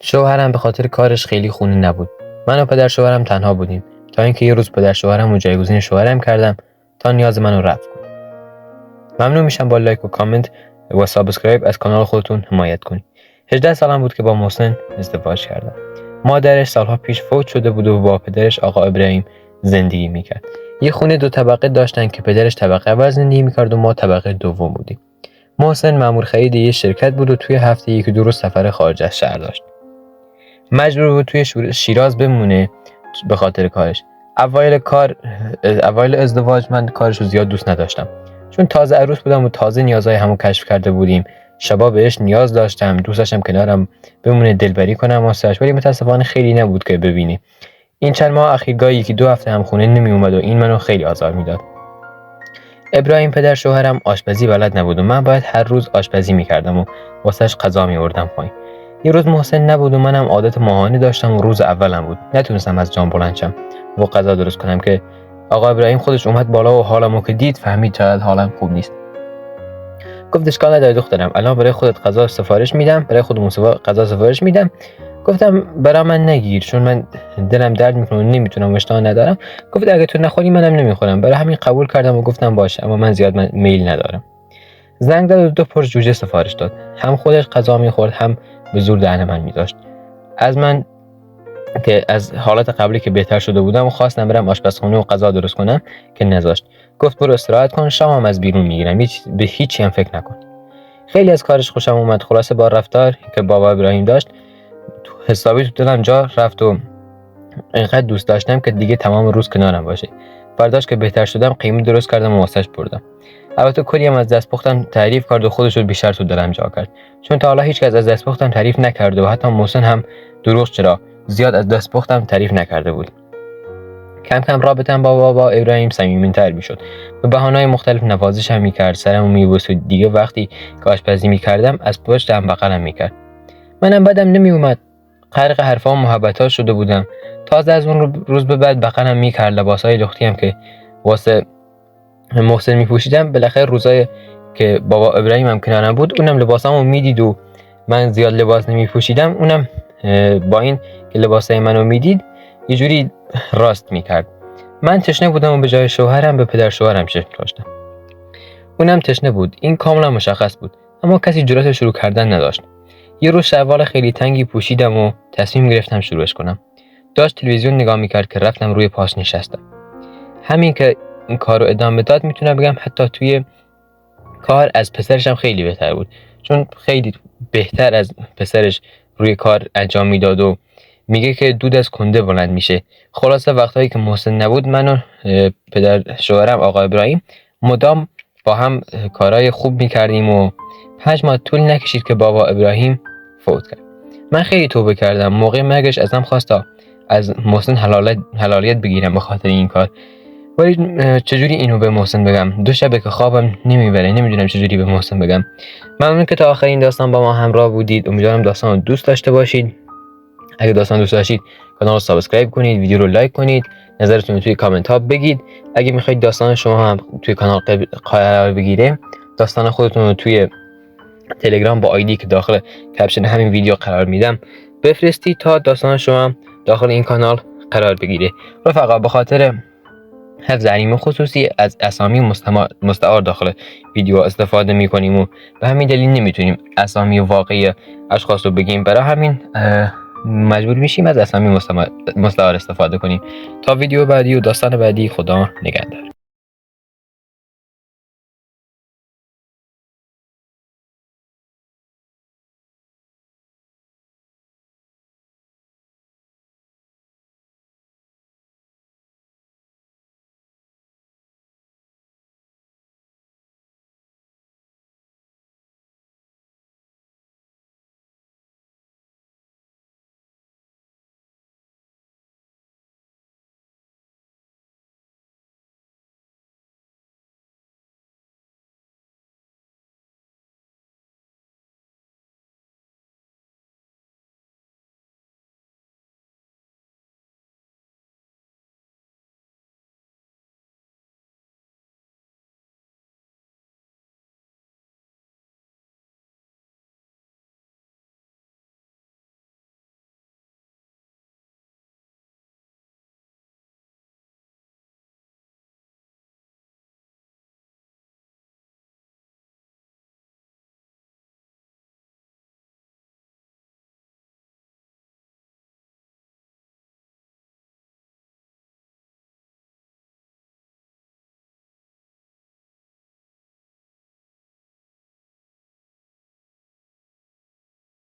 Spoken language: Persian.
شوهرم به خاطر کارش خیلی خونه نبود. من و پدر شوهرم تنها بودیم تا اینکه یه روز پدر شوهرم رو جایگزین شوهرم کردم تا نیاز منو رفع کنه. ممنون میشم با لایک و کامنت و سابسکرایب از کانال خودتون حمایت کنید. 18 سالم بود که با محسن ازدواج کردم. مادرش سالها پیش فوت شده بود و با پدرش آقا ابراهیم زندگی میکرد. یه خونه 2 طبقه داشتن که پدرش طبقه اول زندگی میکرد و ما طبقه دوم بودیم. محسن مأمور خرید یه شرکت بود و توی هفته 1-2 روز سفر خارج از شهر داشت. مجبور بود توی شیراز بمونه به خاطر کارش. اوایل ازدواج من کارش رو زیاد دوست نداشتم، چون تازه عروس بودم و تازه نیازهای همو کشف کرده بودیم. شبا بهش نیاز داشتم، دوست داشتم کنارم بمونه، دلبری کنم واسش، ولی متاسفانه خیلی نبود که ببینی. این چند ماه اخیر گاهی 1-2 هفته هم خونه نمی اومد و این منو خیلی آزار میداد. ابراهیم پدر شوهرم آشپزی بلد نبود و من باید هر روز آشپزی میکردم و واسش غذا می‌آوردم پایین. یه روز محسن نبود و منم عادت ماهانه داشتم و روز اولم بود. نتونستم از جام بلند شم و غذا درست کنم که آقا ابراهیم خودش اومد بالا و حالمو که دید فهمید چقدر حالم خوب نیست. گفت اشکال نداره دخترم، الان برای خودت غذا سفارش میدم، برای خودمون غذا سفارش میدم. گفتم برا من نگیر، چون من دلم درد میکنه و نمیتونم، اشتها ندارم. گفت اگه تو نخوری منم نمیخورم. برای همین قبول کردم و گفتم باشه، اما من زیاد میل ندارم. زنگ زد و 2 پرس جوجه سفارش داد. هم خودش غذا میخورد هم به زور دهن من میذاشت. از من که از حالت قبلی که بهتر شده بودم و خواستم برم آشپزخونه و غذا درست کنم که نذاشت. گفت برو استراحت کن، شامم از بیرون میگیرم، به هیچی هم فکر نکن. خیلی از کارش خوشم اومد. خلاصه با رفتار که بابا ابراهیم داشت حسابی تو دلم جا رفت و اینقدر دوست داشتم که دیگه تمام روز کنارم باشه. فرداش که بهتر شدم قیمه درست کردم و واسش بردم. البته کلی هم از دستپختم تعریف کرد و خودش رو بیشتر تو دلم جا کرد، چون تا حالا هیچ کس از دستپختم تعریف نکرده و حتی محسن هم دروغ چرا زیاد از دستپختم تعریف نکرده بود. کم کم رابطه‌ام با بابا ابراهیم صمیمی‌تر میشد. به بهانه‌های مختلف نوازشم میکرد، سرمو میبوس و دیگه وقتی که آشپزی میکردم از پشتم بغلم میکرد. منم بدم نمیومد. غرق حرفا و محبت‌ها شده بودم. تازه از اون روز به بعد بغلم میکرد. لباسای لختی هم که واسه محسن میپوشیدم، بالاخره روزای که بابا ابراهیم هم کنارم بود اونم لباسامو میدید و من زیاد لباس نمیپوشیدم، اونم با این که لباسای منو میدید یه جوری راست میکرد. من تشنه بودم و به جای شوهرم به پدر شوهرم چشم داشتم. اونم تشنه بود، این کاملا مشخص بود، اما کسی جرأت شروع کردن نداشت. یه روز شلوار خیلی تنگی پوشیدم و تصمیم گرفتم شروعش کنم. داشت تلویزیون نگاه میکرد که رفتم روی پاش نشستم. همین که این کارو ادامه داد میتونم بگم حتی توی کار از پسرش هم خیلی بهتر بود، چون خیلی بهتر از پسرش روی کار انجام میداد و میگه که دود از کنده بلند میشه. خلاصه وقتایی که محسن نبود من و پدر شوهرم آقا ابراهیم مدام با هم کارهای خوب میکردیم و 5 ماه طول نکشید که بابا ابراهیم فوت کرد. من خیلی توبه کردم. موقع مرگش ازم خواست تا از محسن حلالیت بگیرم به خاطر این کار، ولی چجوری اینو به محسن بگم؟ 2 شبه که خوابم نمیبره، نمیدونم چجوری به محسن بگم. ممنون که تا آخر این داستان با ما همراه بودید. امیدوارم داستان رو دوست داشته باشید. اگه داستان دوست داشتید کانال رو سابسکرایب کنید، ویدیو رو لایک کنید، نظرتون رو توی کامنت ها بگید. اگه میخواید داستان شما هم توی کانال قرار بگیره، داستان خودتون رو توی تلگرام با آیدی که داخل کپشن همین ویدیو قرار میدم بفرستید تا داستان شما داخل این کانال قرار بگیره. رفقا به خاطر حفظ حریم خصوصی از اسامی مستعار داخل ویدیو استفاده میکنیم و به همین دلیل نمیتونیم اسامی واقعی اشخاص رو بگیم. برای همین مجبور میشیم از اسامی مستعار استفاده کنیم. تا ویدیو بعدی و داستان بعدی، خدا نگهدار.